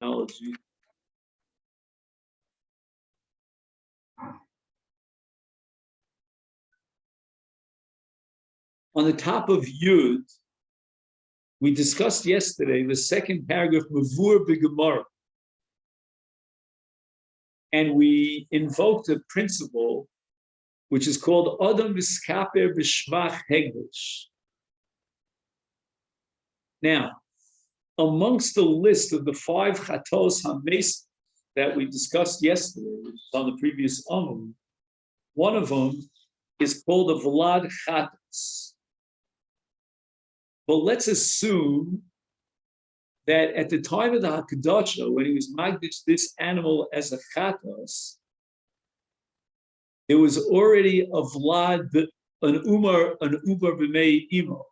Analogy. On the top of Yud, we discussed yesterday the second paragraph, Mavur B'Gemara. And we invoked a principle which is called Adam Miskaper B'Shvach Hegdish. Now, amongst the list of the 5 Chatos HaMes that we discussed yesterday, which was on the previous Amud, one of them is called a Vlad Chatos. But let's assume that at the time of the Hakadosh, when he was magdish this animal as a Chatos, there was already a Vlad, an Ubar b'mei imo.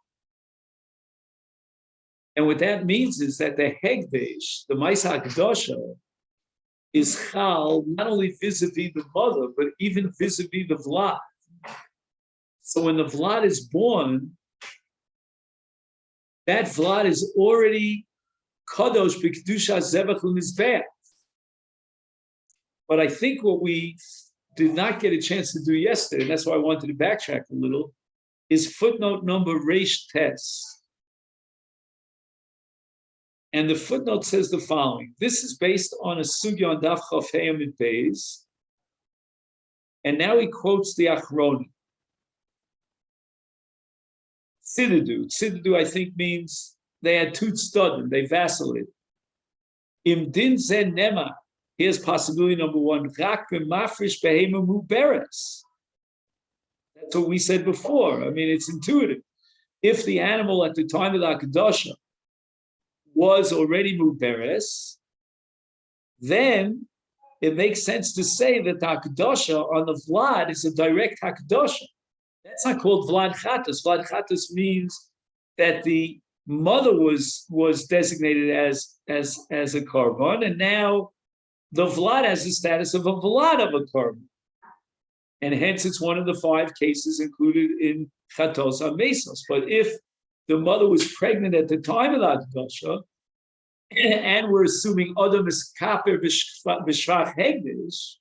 And what that means is that the Hegdesh, the Maisa Hakadosh, is Chal, not only vis-a-vis the mother, but even vis-a-vis the Vlad. So when the Vlad is born, that Vlad is already Kadosh b'Kedusha Zevach L'Mizbeach. But I think what we did not get a chance to do yesterday, and that's why I wanted to backtrack a little, is footnote number Reish Tes. And the footnote says the following. This is based on a sugya on Daf Chaf Hey Amud Beis. And now he quotes the Achronim. Tzidadu, I think, means they had two tzudim, they vacillated. Im din ze nema, here's possibility number one, rak b'mafresh behema muberes. That's what we said before. I mean, it's intuitive. If the animal at the time of the Hakadosh was already muberes, then it makes sense to say that the Hakadosh on the Vlad is a direct Hakadosh. That's not called Vlad Chatos. Vlad Chatos means that the mother was designated as a korban, and now the Vlad has the status of a Vlad of a korban. And hence it's one of the 5 cases included in Chatos HaMesos. But if the mother was pregnant at the time of the Hakadosh, and we're assuming Adam is Kaper B'Shvach Hegdish,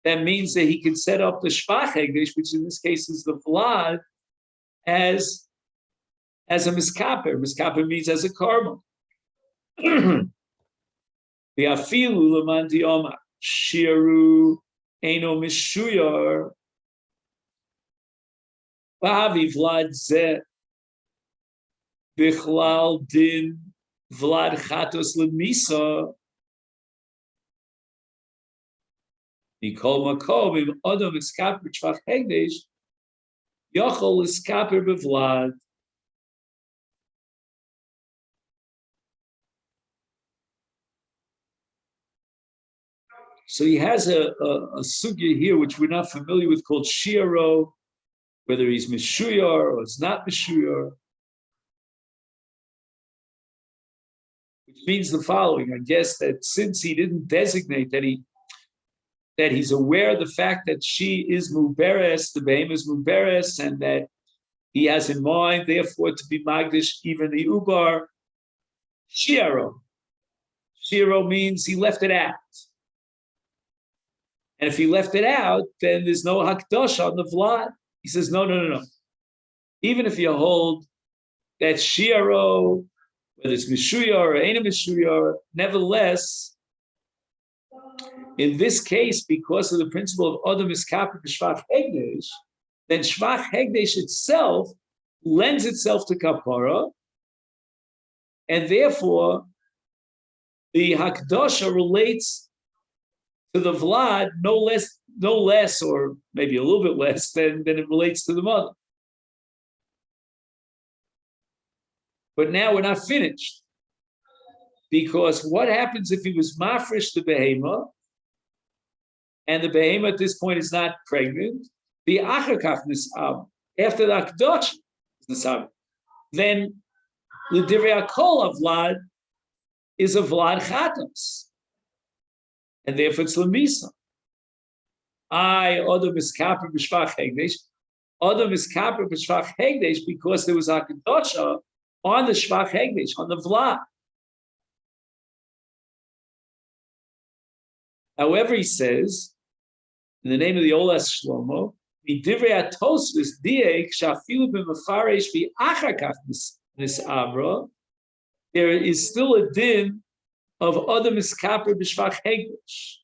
that means that he can set up the Shvach Hegdish, which in this case is the Vlad, as a Miskaper. Miskaper means as a karma. The Afilu Laman Dioma Shiru Eino Mishuyar Bavi Vlad Ze Bichlal Din Vlad Chatos Lemisa Nikol Makom Im Adam Iskaper Shvach Hegdish Yochol Iskaper Bevlad. So he has a sugya here which we're not familiar with called Shiro, whether he's Mishuyar or it's not Mishuyar. Which means the following, I guess, that since he didn't designate that he's aware of the fact that she is Muberes, the Behem is Muberes, and that he has in mind, therefore, to be Magdish, even the Ubar, Shiro. Shiro means he left it out. And if he left it out, then there's no Hakdosh on the Vlad. He says, no. Even if you hold that Shiro, whether it's Mishuyar or ain't Mishuyar, nevertheless, in this case, because of the principle of Adam Iskaper B'Shvach Hegdish, then Shvach Hegdish itself lends itself to Kapara, and therefore the Hakdosha relates to the Vlad no less, or maybe a little bit less than it relates to the mother. But now we're not finished. Because what happens if he was mafresh the behema, and the behema at this point is not pregnant? The achakach nisab, after the akdosh nisab, then the divrei hakol of Vlad is a Vlad chatos, and therefore it's lemisa. Adam is kaper b'shvach hegdesh. Adam is kaper b'shvach hegdesh because there was akdosha on the shvach hegdesh, on the Vlad. However, he says, in the name of the Olas Shlomo, there is still a din of Adam Iskaper B'Shvach Hegdish.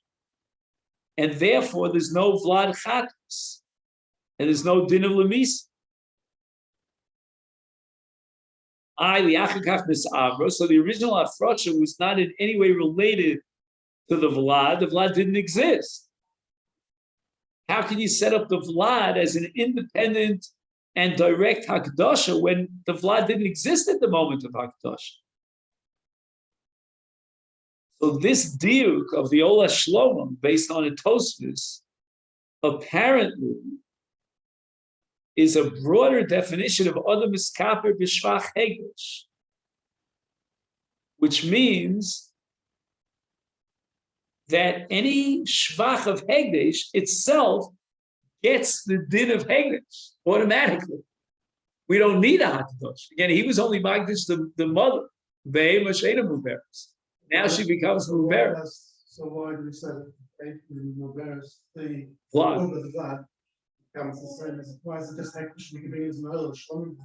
And therefore, there's no Vlad Chatos. And there's no din of Lemis. So the original Afrocha was not in any way related to the Vlad. The Vlad didn't exist. How can you set up the Vlad as an independent and direct Hakdasha when the Vlad didn't exist at the moment of Hakdasha? So this diuk of the Ola Shlomo, based on a Tosfos, apparently is a broader definition of Adam Iskaper B'Shvach Hegdish, which means that any Shvach of Hegdish itself gets the din of Hegdish automatically. We don't need a Hakadosh. Again, he was only Magdish the mother. Now she becomes Muberes. So why do we say that Muberes, the Vlad over the Vlad becomes the same as why is it just Hektish? We can bring it as an oil?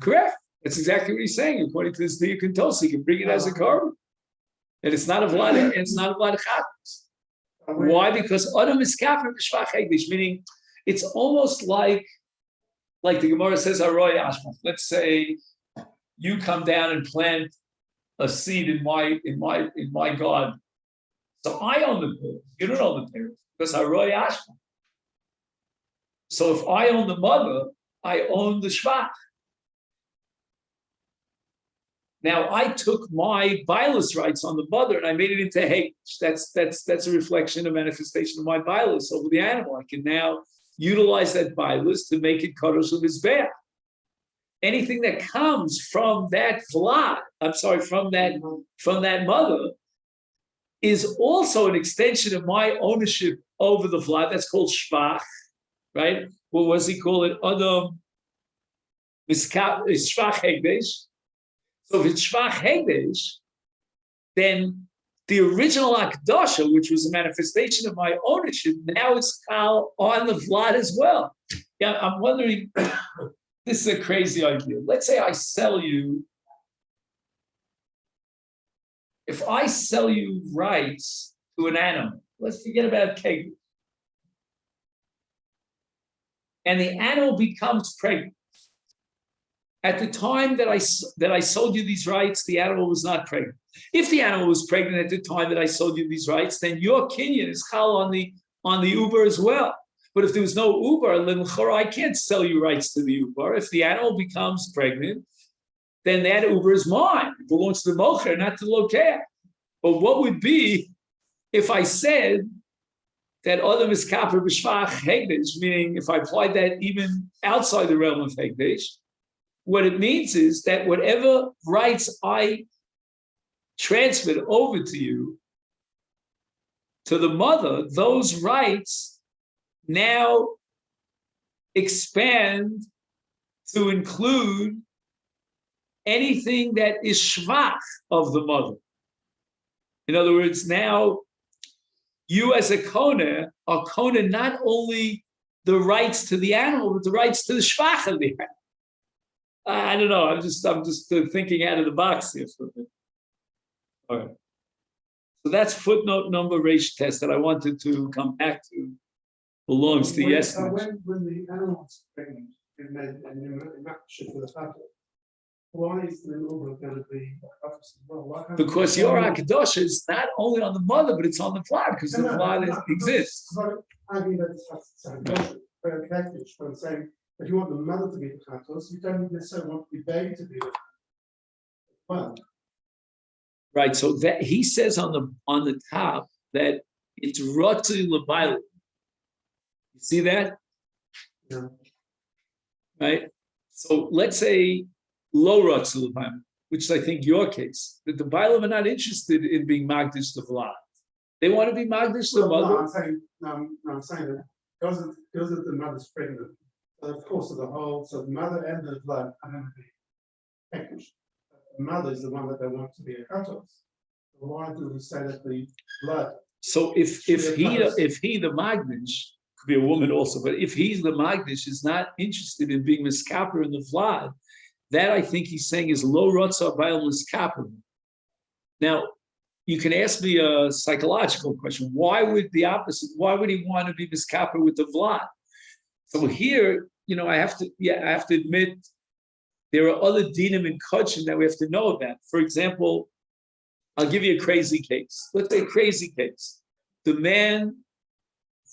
Correct. That's exactly what he's saying. According to this Diuk and Tosi, you can bring it as a carbon. And it's not a Vlad, and it's not a Vlad Chatos. Why? Because Adam is Kafir B'Shvach Hegdish, meaning it's almost like the Gemara says, Aroy Ashma. Let's say you come down and plant a seed in my garden. So I own the pillars. You don't own the pillars because Aroy Ashma. So if I own the mother, I own the Shvach. Now I took my bilus rights on the mother and I made it into hate. That's a reflection, a manifestation of my bilus over the animal. I can now utilize that bilus to make it kadosh l'mizbeach. Anything that comes from that vlad, from that mother, is also an extension of my ownership over the vlad. That's called shvach, right? What was he call it? Adam shvach hegdesh. So if it's shvach hegdesh, then the original akdasha, which was a manifestation of my ownership, now it's kal on the vlad as well. Yeah, I'm wondering. This is a crazy idea. Let's say I sell you. If I sell you rights to an animal, let's forget about keg, and the animal becomes pregnant. At the time that I sold you these rights, the animal was not pregnant. If the animal was pregnant at the time that I sold you these rights, then your kinyan is chal on the uber as well. But if there was no uber, I can't sell you rights to the uber. If the animal becomes pregnant, then that uber is mine. It belongs to the mocher, not to the lokeh. But what would be if I said that Adam is kaper b'shvach hegdesh, meaning if I applied that even outside the realm of hegdesh, what it means is that whatever rights I transferred over to you, to the mother, those rights now expand to include anything that is shvach of the mother. In other words, now you as a kona are kona not only the rights to the animal, but the rights to the shvach of the animal. I don't know. I'm just thinking out of the box here for a bit. All right. So that's footnote number Reish test that I wanted to come back to. Belongs to yesterday. When the animal's pregnant and match for the father, why is the uber going to be well? Because your Hakadosh is not only on the mother, but it's on the vlad, because the vlad exists. I mean, that's very practical. But I'm saying if you want the mother to be the Chatos, you don't necessarily want the baby to be the well. Right. So that he says on the top that it's Rotzi Lebayla. You see that? Yeah. Right? So let's say low Rotzi Lebayla, which is I think your case, that the Bailam are not interested in being Magdish the Vlad. They want to be Magdish the mother. No, I'm saying that because of the mother's pregnant, of course, the mother and the blood are going to be packaged. The mother is the one that they want to be a cutoff. So why do we say that the blood? So if he the Magdish, could be a woman also, but if he's the Magdish is not interested in being miskaper in the Vlad, that I think he's saying is low rotza bayal miskaper. Now, you can ask me a psychological question. Why would the opposite? Why would he want to be miskaper with the Vlad? So here, I have to admit, there are other dinim in Kodshim that we have to know about. For example, I'll give you a crazy case. Let's say a crazy case. The man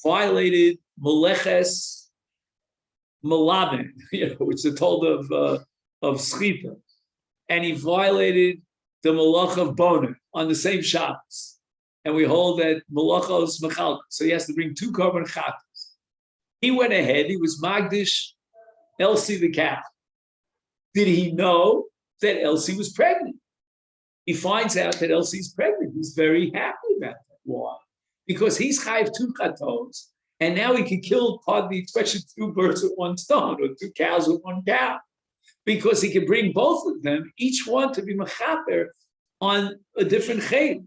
violated Meleches Malaben, which is told of Schita, and he violated the Malach of Boner on the same Shabbos. And we hold that Malachos Mechal, so he has to bring 2 korban chatas. He went ahead, he was Magdish Elsie the cow. Did he know that Elsie was pregnant? He finds out that Elsie's pregnant. He's very happy about that. Why? Because he's chayiv 2 chatos, and now he can kill, pardon the expression, 2 birds with 1 stone, or 2 cows with 1 cow, because he can bring both of them, each one to be mechaper on a different chayim.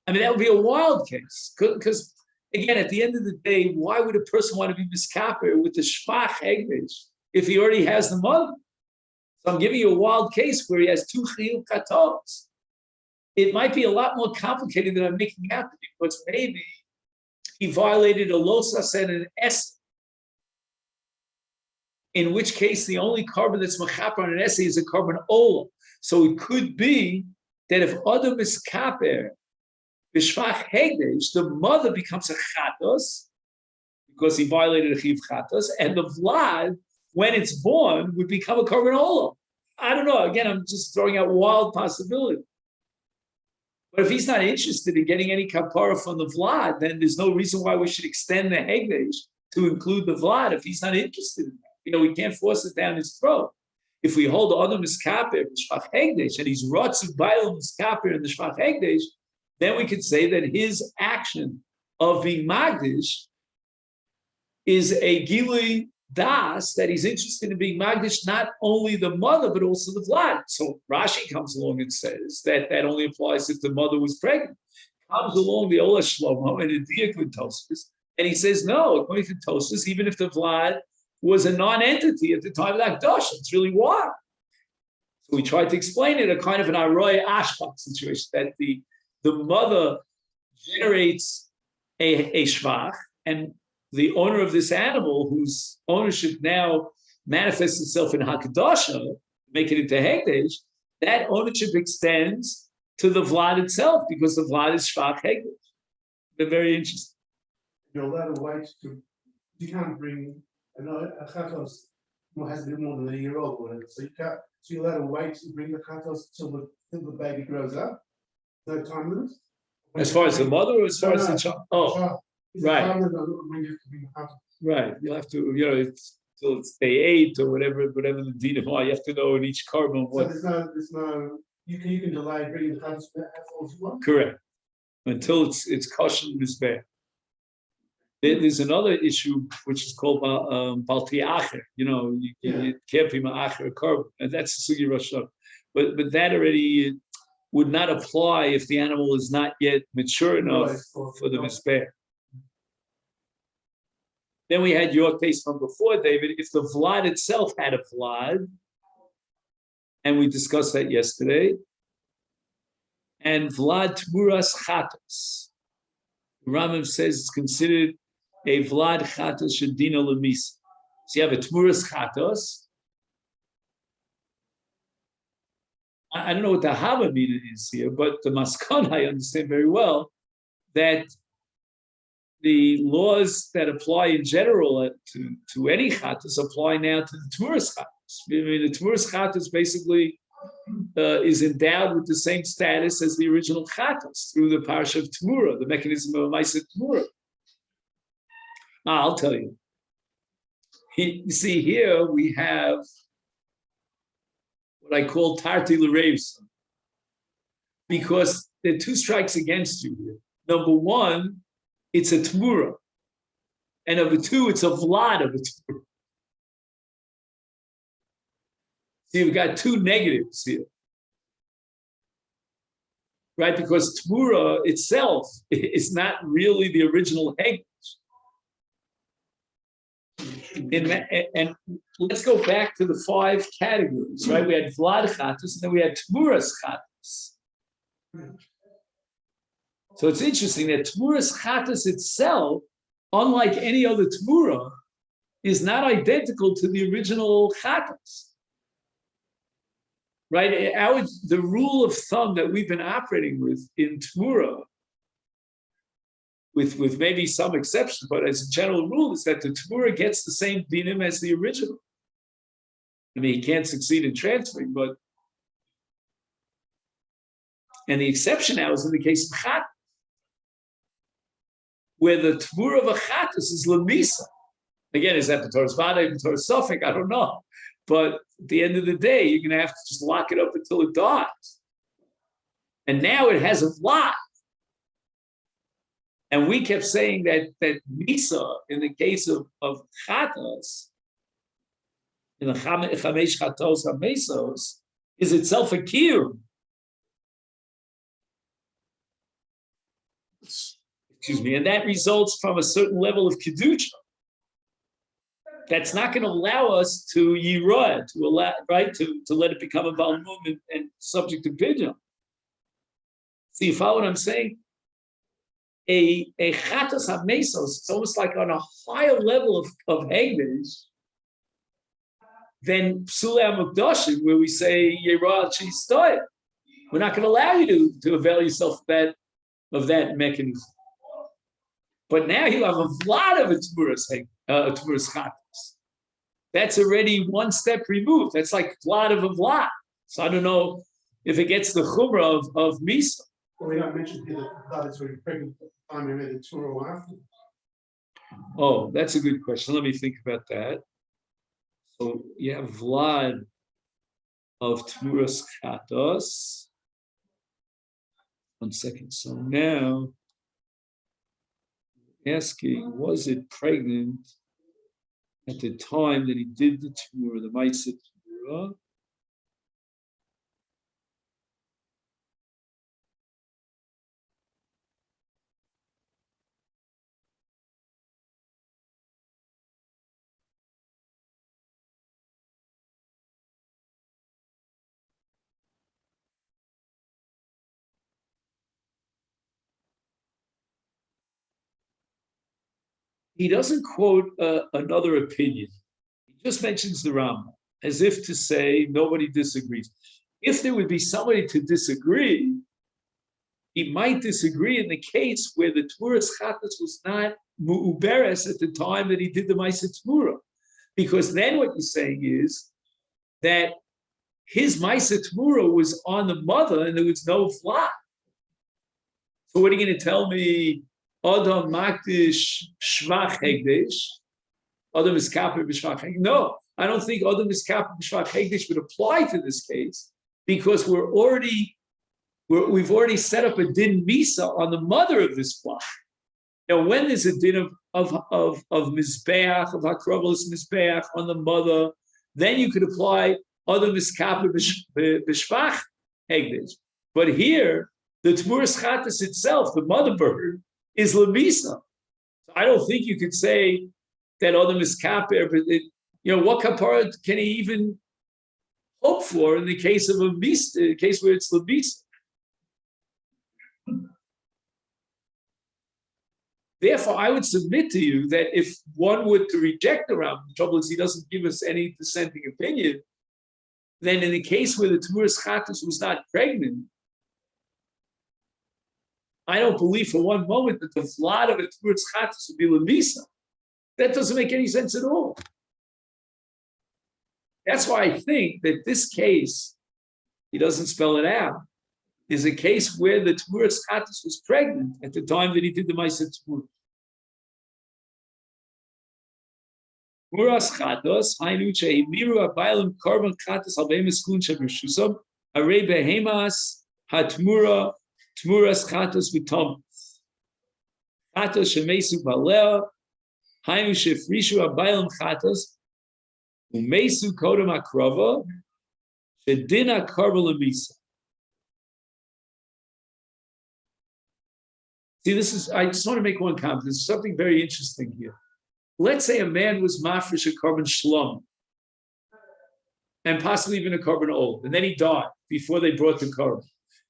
I mean, that would be a wild case, because again, at the end of the day, why would a person want to be miskaper with the shvach hegdish if he already has the mother? So I'm giving you a wild case where he has 2 chiyuv katos. It might be a lot more complicated than I'm making out, because maybe he violated a losas and an es, in which case the only carbon that's mechaper on an essay is a carbon ola. So it could be that if Adam is kaper, b'shvach hegdesh, the mother becomes a chatos because he violated a chiv chatos, and the vlad, when it's born, would become a carbon ola. I don't know. Again, I'm just throwing out wild possibility. But if he's not interested in getting any kapara from the vlad, then there's no reason why we should extend the hegdesh to include the vlad if he's not interested in that. We can't force it down his throat. If we hold the other miskaper, the shvach hegdesh, and he's rotzu bayil miskaper in the shvach hegdesh, then we could say that his action of being magdish is a gilui das, that he's interested in being magdish not only the mother but also the vlad. So Rashi comes along and says that that only applies if the mother was pregnant. Comes along the Ola Shlomo and the Diak with Tosfos, and he says no, according to Tosfos, even if the vlad was a non-entity at the time of that Akdosh, it's really wild. So we tried to explain it, a kind of an Aroy Ashbach situation, that the mother generates a shvach, and the owner of this animal, whose ownership now manifests itself in Hakadasha, make it into Hekdesh, that ownership extends to the Vlad itself, because the Vlad is shvach Hekdesh. They're very interesting. You're allowed to wait you can't bring a chatos has to be more than a year old, whatever. So you're allowed to wait to bring the chatos till the baby grows up. No time limit. As far as the mother, or as far as the child? Oh, right. When you have to bring the chatos. Right. You'll have to, it's till it's day 8 or whatever the deed of law. You have to know in each carbon what. So there's no. You can delay bringing the chatos as long as you want. Correct. Until it's Kodshim Mizbeh. There's another issue which is called Balti Acher. You can't be Ma'acher carbon, and that's the Sugi Rosh Hashanah. But that already would not apply if the animal is not yet mature enough for the Mizbeh. Then we had your case from before, David. If the Vlad itself had a Vlad, and we discussed that yesterday, and Vlad Tmuras Chatos, Rambam says it's considered a Vlad Chatos Shadina Lemisa. So you have a Tmuras Chatos. I don't know what the Havamina is here, but the Maskon I understand very well, that the laws that apply in general to any Chatos apply now to the Tmuras Chatos. I mean, the Tmuras Chatos basically is endowed with the same status as the original Chatos through the Parsha of Tmura, the mechanism of Maisa Tmura. I'll tell you. You see, here we have what I call Tarti L'Reivsa, because there are 2 strikes against you here. Number 1, it's a Tmura. And number 2, it's a Vlad of a Tmura. So you've got 2 negatives here. right? Because Tmura itself is not really the original Hegdish. And let's go back to the 5 categories, right? We had Vlad Chatus, and then we had Tmuras Chatus. So it's interesting that Tmuras Chatus itself, unlike any other Tmura, is not identical to the original Chatus. Right? The rule of thumb that we've been operating with in Tmura, with maybe some exceptions, but as a general rule, is that the Tmura gets the same dinim as the original. I mean, he can't succeed in transferring, but and the exception now is in the case of Chat, where the Tmura of a Chatus is Lamisa. Again, is that the Torah's Vada, the Torah's Suffolk? I don't know. But at the end of the day, you're going to have to just lock it up until it dies. And now it has a lot. And we kept saying that Misa, in the case of Chatas, in the Chamesh Chatos HaMesos, is itself a kiyum. Excuse me. And that results from a certain level of Kedusha. That's not going to allow us to yirah, to allow, right, to let it become a balmum and subject to pidyon. See, you follow what I'm saying? A chatas hamesos, it's almost like on a higher level of hegdish than psulei hamukdashim, where we say yirah she'istoy. We're not going to allow you to avail yourself of that mechanism. But now you have a lot of a tmuras chatas. That's already one step removed. That's like vlad of a vlad. So I don't know if it gets the chumrah of misa. Well, we don't mention here that it's already pregnant at the time we made the tour or after. Oh, that's a good question. Let me think about that. So you have vlad of tmuras chatos. 1 second. So now asking, was it pregnant at the time that he did the Tmura, the Maisa Tmura? He doesn't quote another opinion. He just mentions the Rambam, as if to say nobody disagrees. If there would be somebody to disagree, he might disagree in the case where the Tmuras Chatas was not mu'uberes at the time that he did the Maisa Tmura. Because then what you're saying is that his Maisa Tmura was on the mother and there was no vlad. So what are you going to tell me? Adam Makdish Shvach Hegdish. Adam is Kapir B'Shvach Hegdish. No, I don't think Adam is Kapir B'Shvach Hegdish would apply to this case because we've already set up a din misa on the mother of this flock. Now, when there's a din of mizbeach, of hakrovelis mizbeach on the mother, then you could apply Adam is Kapir B'Shvach Hegdish. But here, the Tmuras Chatas itself, the mother bird, is lemisa. So I don't think you could say that Adam is kaper, but what kapara can he even hope for in the case of a misa, in the case where it's lemisa? Therefore, I would submit to you that if one were to reject the Rambam, the trouble is he doesn't give us any dissenting opinion, then in the case where the Tmuras Chatas was not pregnant, I don't believe for one moment that the vlad of a Tmuras Chatas would be lemisa. That doesn't make any sense at all. That's why I think that this case, he doesn't spell it out, is a case where the Tmuras Chatas was pregnant at the time that he did the Maisa Tmura. Tmuras Chatas, hainu she'imiru abaylim korban chatas al behemas klun shebershusam, arei behemas hatmura Tmuras Chatas v'tom. Chatas shemesu balea, hainu shefrishu abaylim chatas, umesu kodem akrava, shedina karva lemisa. See, I just want to make one comment. There's something very interesting here. Let's say a man was mafresh a carbon shlom, and possibly even a carbon old, and then he died before they brought the carbon.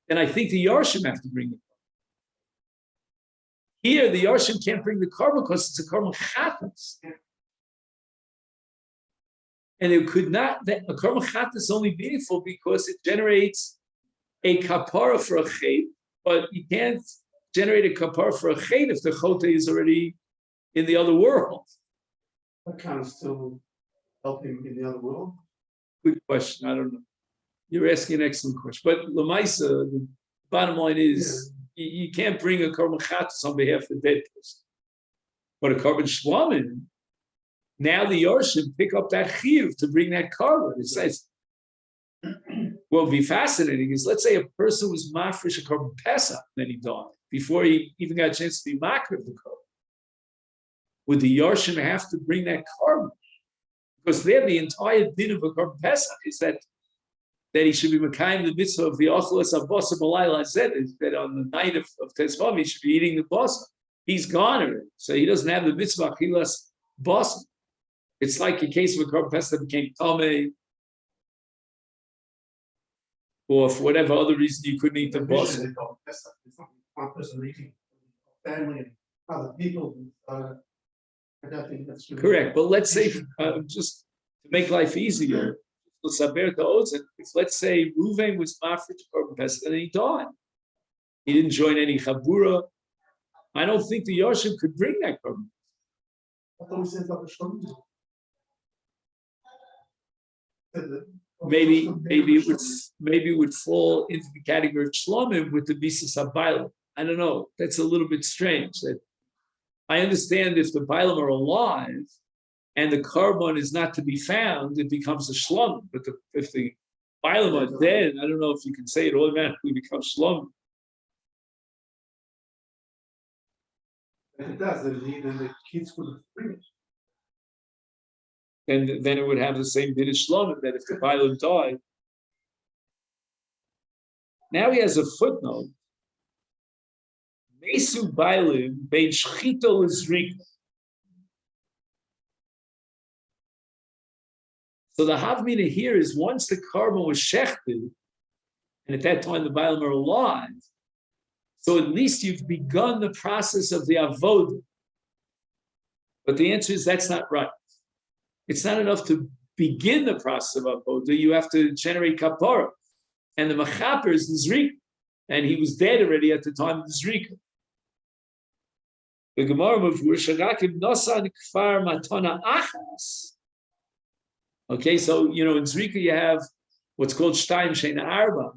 Then I think the Yarshim have to bring it. Here, the Yarshim can't bring the carbon because it's a carbon chatas. And it could not, a carbon chatas is only meaningful because it generates a kapara for a chet, but you can't generate a kapara for a chet if the chote is already in the other world. That kind of still help him in the other world. Good question. I don't know. You're asking an excellent question. But Lamaisa, the bottom line is you can't bring a carbon chatas on behalf of the dead person. But a carbon shlamim, now the Yarshim pick up that chiv to bring that carbon. It says, what would be fascinating is, let's say a person was mafresh a carbon pesach, then he died, before he even got a chance to be makar of the carbon. Would the Yarshim have to bring that carbon? Because there, the entire din of a carbon pesach is that he should be makayim the mitzvah of the ochlas of basa b'layla zed, is that on the night of Tezvav he should be eating the basa. He's gone already, so he doesn't have the mitzvah achilas basa. It's like a case of a carbon pesach that became tamei, or for whatever other reason you couldn't eat the basa. It's not one person eating, family and other people. I don't think that's really Correct, but let's say just to make life easier, if let's say Ruvain was mafresh to carbon pesach and then he died, he didn't join any chabura. I don't think the Yarshim could bring that carbon. I thought we said about the Maybe it would fall into the category of shlomim with the bisas habaylam. I don't know. That's a little bit strange. That I understand if the baylam are alive and the carbon is not to be found, it becomes a shlom. But if the baylam are dead, I don't know if you can say it automatically becomes shlom. If it does, then the kids would bring it. And then it would have the same din as shlomim, that if the baylam died. Now he has a footnote. Mesu baylim bein shchito l'zrika. So the havmina here is once the carbon was shechted, and at that time the baylim are alive, so at least you've begun the process of the avodah. But the answer is that's not right. It's not enough to begin the process of avodah. You have to generate kapara, and the machaper is the zrika, and he was dead already at the time of the zrika. The Gemara Mavur Nosan Kfar Matana Achas. Okay, so in Zrika you have what's called Shtayim Sheina Arba,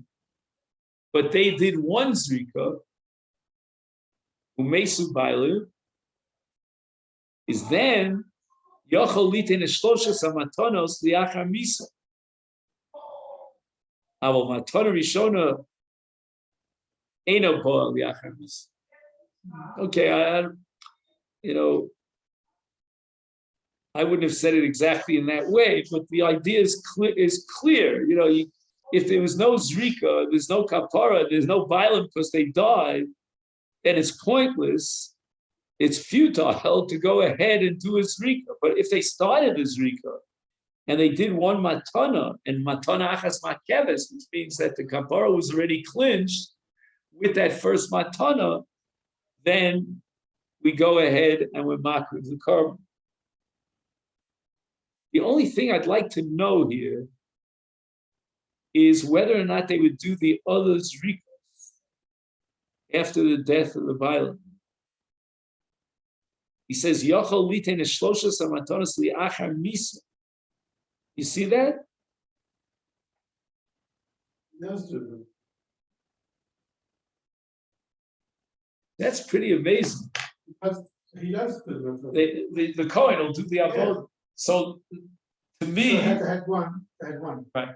but they did one Zrika. Umesu Bailu is then Yochel Litin Eshloshes Amatonos Liachar Misa. Aval Matana Rishona Eino Poel Liachar Misa. Okay, I wouldn't have said it exactly in that way, but the idea is clear. If there was no zrika, there's no kapara, there's no baylam because they died, then it's pointless. It's futile to go ahead and do a zrika. But if they started a zrika and they did one matana and matana achas makeves, which means that the kapara was already clinched with that first matana, then we go ahead and we're makriv the carbon. The only thing I'd like to know here is whether or not they would do the other zrikas after the death of the baylam. He says, Yochel litein eshloshes amatonos liachar misa. You see that? That's pretty amazing. He does the Kohen will do the avodah. Yeah. So to me, had one. Right.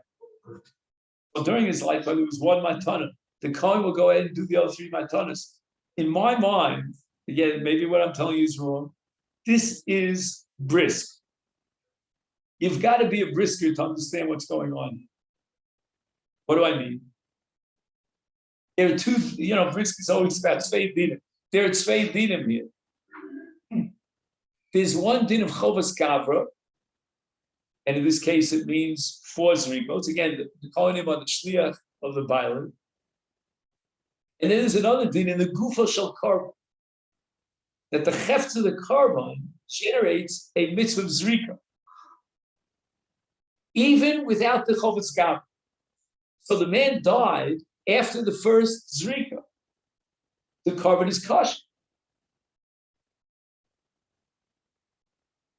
Well, during his life, there was one matana. The Kohen will go ahead and do the other three matanas. In my mind, again, maybe what I'm telling you is wrong. This is brisk. You've got to be a brisker to understand what's going on. What do I mean? There are two, brisk is always about Svei Dina. There are two dinim here. There's one din of chovas gavra, and in this case it means 4 zrikos. Again, the kohanim are the shliach of the bailing. And then there's another din in the gufa shel korban, that the chefts of the korban generates a mitzvah of zrika, even without the chovas gavra. So the man died after the first zrika. The korban is kosher.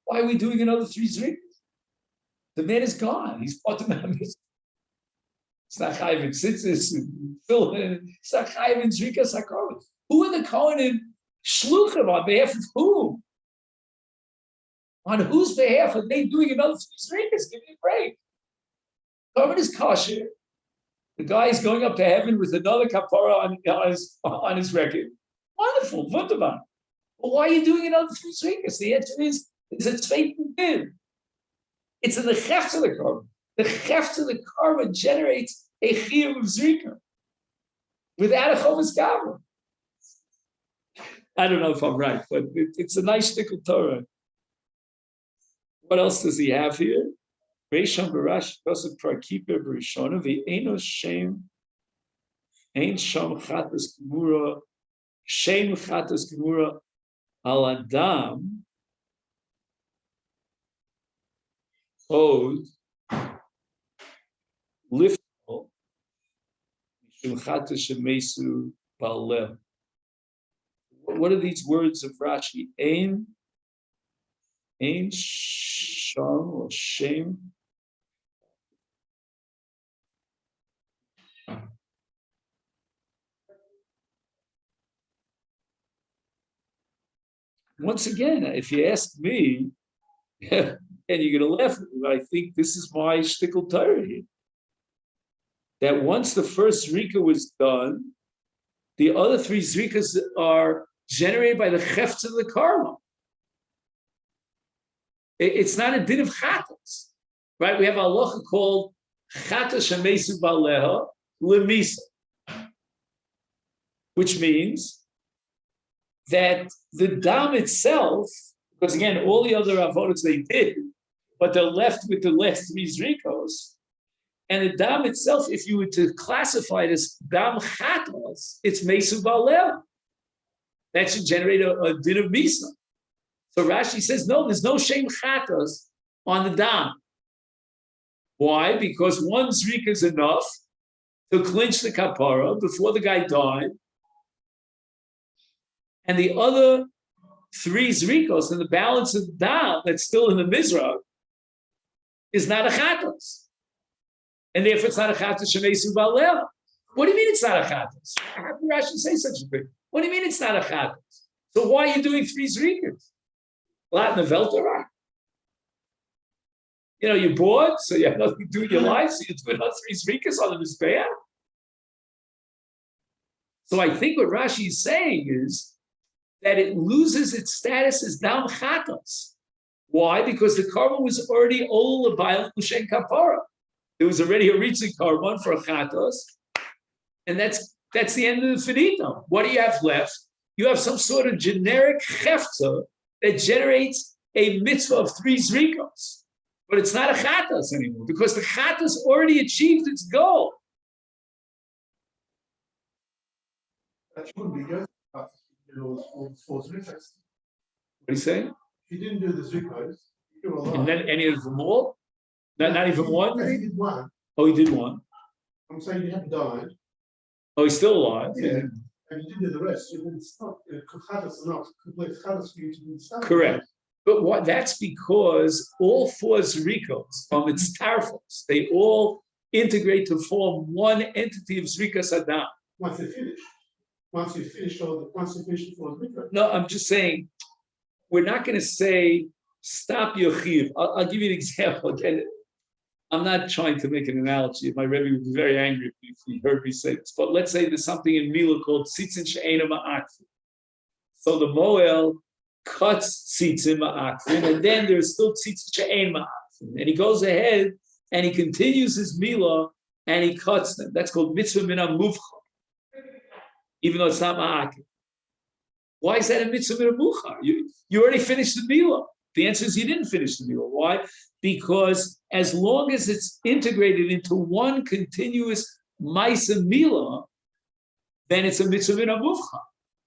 Why are we doing another 3 zrikas? The man is gone. He's part of the It's not chayiv in tzitzis, it's not chayiv in zrikas hakorban. Who are the kohanim shluchim on behalf of whom? On whose behalf are they doing another 3 zrikas? Give me a break. Korban is kosher. The guy is going up to heaven with another kapara on his record. Wonderful, wunderbar. But why are you doing another 3 zrikas? The answer is, it's a tzveitin din. It's in the chefts of the korban. The chefts of the korban generates a chiyuv of zrika without a chovas gavra. I don't know if I'm right, but it's a nice shtickle Torah. What else does he have here? Reishon barash kosef prakiper b'rishona v'eino shem ein sham chatas gemura shem chatas gemura al adam od lifto mishum chatas shemesu ba'alem. What are these words of Rashi? Ein sham or shem. Once again, if you ask me, and you're going to laugh at me, I think this is my shtickle Torah here. That once the first zrika was done, the other 3 zrikas are generated by the chefts of the karma. It's not a din of chatas, right? We have a halacha called chatas shemesu baleha lemisa, which means that the dam itself, because again, all the other avodas they did, but they're left with the last 3 zrikos, and the dam itself, if you were to classify it as dam chatas, it's mesu baleha. That should generate a din of misa. So Rashi says, no, there's no shem chatas on the dam. Why? Because 1 zrika is enough to clinch the kapara before the guy died, and the other 3 zrikos and the balance of the dam that's still in the mizrach is not a chatas, and therefore it's not a chatas shemesu ba'aleha. What do you mean it's not a chatas? How can Rashi say such a thing? What do you mean it's not a chatas? So why are you doing 3 zrikas? Latin Veltorah. You're bored, so you have nothing to do in your life, so you do another 3 zrikas on the mizbeach. So I think what Rashi is saying is that it loses its status as dam chatas. Why? Because the carbon was already ol l'bayil l'shen kapara. There was already a ritzig carbon for a chatas, and that's the end of the finito. What do you have left? You have some sort of generic chefta that generates a mitzvah of 3 zrikos. But it's not a chatas anymore, because the chatas already achieved its goal. That shouldn't be good. All 4 zrikas. What do you say? If you didn't do the zrikos, you do a lot. And then any of them all? Not even one? Yeah, he did 1. Oh, he did one. I'm saying you haven't died. Oh, he's still alive. Yeah. And you didn't do the rest. You didn't stop. Chatas are not complete chatas for you to start. Correct. But what? That's because all 4 zrikos from its tarfos, they all integrate to form one entity of zrikas adam. Once they finish. Once you finish the 4 zrikos. No, I'm just saying, we're not going to say stop your chiv. I'll give you an example. Again, I'm not trying to make an analogy. My Rebbe would be very angry if he heard me say this. But let's say there's something in Mila called tzitzin she'ena ma'akfin. So the Moel cuts tzitzin ma'akfin, and then there's still tzitzin she'ena ma'akfin. And he goes ahead and he continues his Mila and he cuts them. That's called mitzvah min ha'muvcha, even though it's not ma'akfin. Why is that a mitzvah muchar? You already finished the milah. The answer is you didn't finish the milah. Why? Because as long as it's integrated into one continuous ma'isa milah, then it's a mitzvah muchar,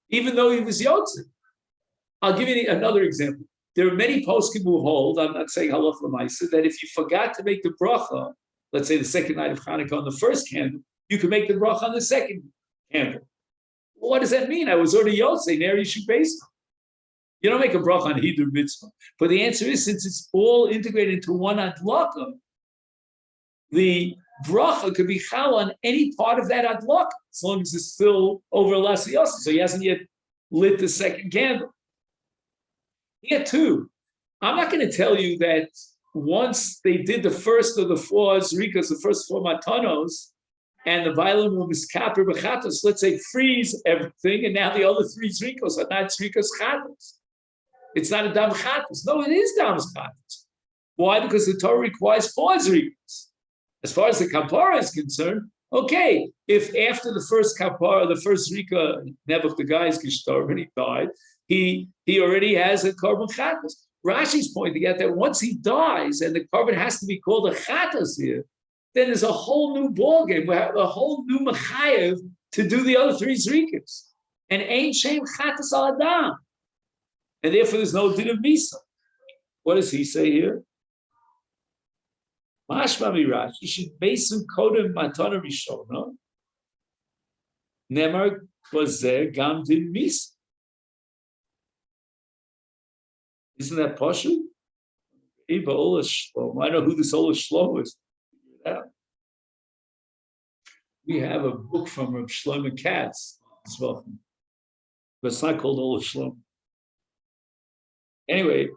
even though he was yotze. I'll give you another example. There are many poskim who hold, I'm not saying halacha l'maisa, that if you forgot to make the bracha, let's say the second night of Hanukkah on the first candle, you can make the bracha on the second candle. Well, what does that mean? I was already yotze, now you should base it. You don't make a bracha on hidur mitzvah. But the answer is, since it's all integrated into one adlaka, the bracha could be chal on any part of that adlaka, as long as it's still over lasiyasa. So he hasn't yet lit the second candle. Here too, I'm not going to tell you that once they did the first of the four zrikas, the first four matanos, and the violin will miskaper b'chatos, let's say freeze everything, and now the other three zrikos are not zrikas chatos. It's not a dam chatos. No, it is dam chatos. Why? Because the Torah requires four zrikas. As far as the kapara is concerned, okay, if after the first kapara, the first zrika, Nebuch, the guy is gestorben, he died, he already has a korban chatos. Rashi's pointing out that once he dies and the korban has to be called a chatos here, then there's a whole new ballgame. We have a whole new mechayev to do the other three zrikas. And ain't shem chatos al adam. And therefore there's no din of misa. What does he say here? Mashma mirash, you should besu kodem matana rishona. Nemar was there gam din misa. Isn't that Pashu? I know who this Ola Shlomo is. We have a book from Reb Shlomo Katz as well, but it's not called Ola Shlomo. Anyway,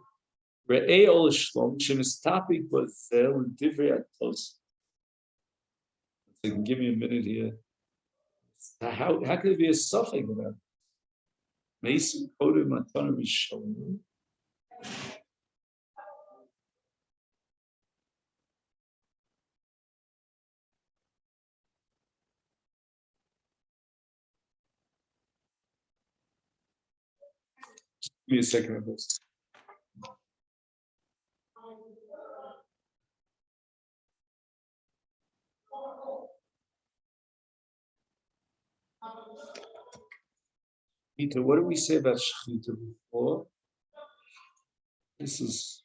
Re'eh Ola Shlomo, Shem's topic was there with Divrei Atos. So you can give me a minute here. How could it be a suffix about it? Mesu Kodem Matana Rishon. Give me a second of this. Peter, what did we say about Shechita before? This is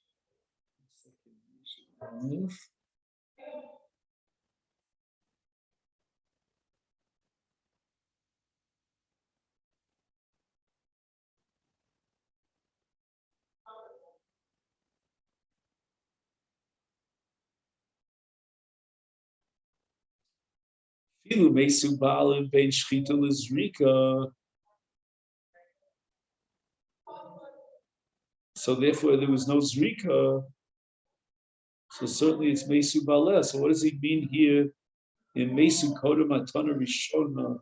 Filu Mesu Baalim Ben Shechita Lizrika. So therefore, there was no zrika. So certainly it's mesu baleh. So what does he mean here in mesu kodem atana rishona?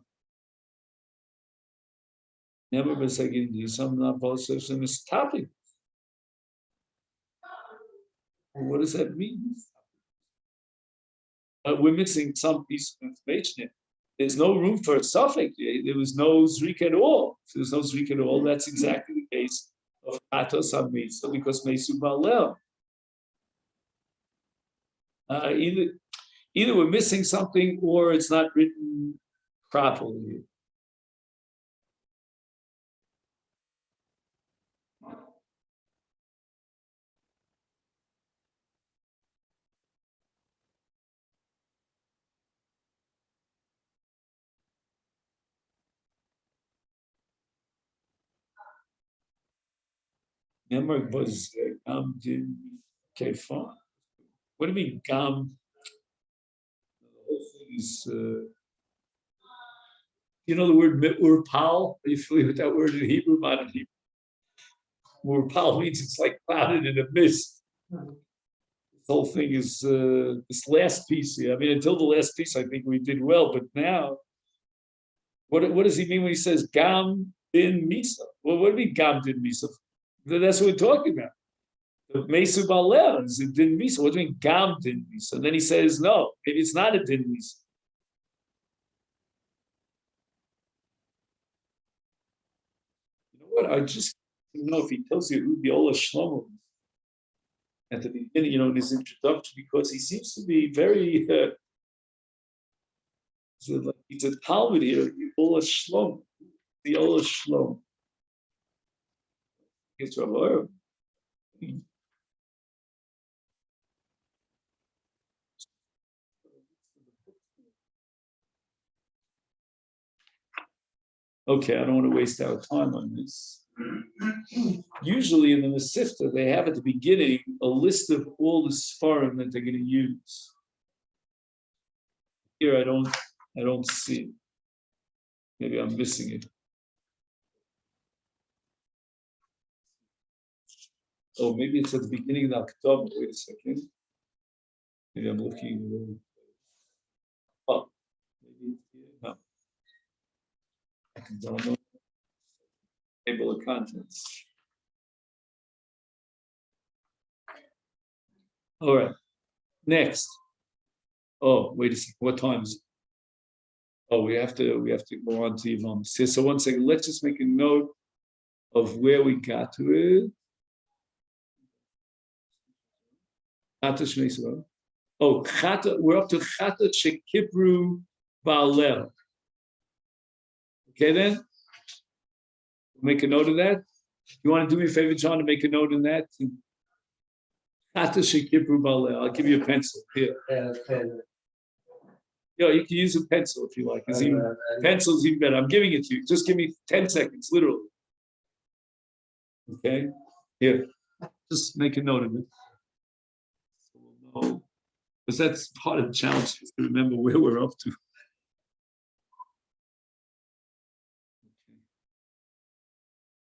Never been saying some not both in this topic. What does that mean? We're missing some piece of information here. There's no room for a suffix. There was no zrika at all. If there's no zrika at all, that's exactly the case of Atos HaMitzvah, because Mesu Balel. Either we're missing something or it's not written properly. Nemar was Gam din. Okay, fine. What do you mean Gam? The whole thing is, you know the word urpal? Are you familiar with that word in Hebrew? Not in Hebrew. Urpal means it's like clouded in a mist. This whole thing is this last piece here. I mean, until the last piece, I think we did well, but now, what does he mean when he says Gam din Misa? Well, what do you mean Gam din Misa? That's what we're talking about. The Mesu Balel is a din misa. What do you mean Gam din misa? And then he says, no, maybe it's not a din misa. You know What I just don't know if he tells you who the Ola Shlomo is at the beginning, in his introduction, because he seems to be very he's a Talmud here, the Ola Shlomo. The Ola Shlomo. It's Rabbi. Okay, I don't want to waste our time on this. Usually in the Masifta, they have at the beginning a list of all the Sfarim that they're going to use. Here I don't see it. Maybe I'm missing it. Oh, maybe it's at the beginning of the Akdam. Wait a second. Maybe I'm looking. Oh, maybe it's here. No. Akdam. Table of contents. All right. Next. Oh, wait a second. What time is it? Oh, we have to go on to Yom. So 1 second. Let's just make a note of where we got to it. Oh, Chata, we're up to Chata Shekibru Baalel. Okay, then? Make a note of that. You want to do me a favor, John, to make a note of that? Chata Shekibru Baalel. I'll give you a pencil. Here. Yeah, you can use a pencil if you like. Pencil's even better. I'm giving it to you. Just give me 10 seconds, literally. Okay? Here. Just make a note of it. So we'll know. Because that's part of the challenge, is to remember where we're up to.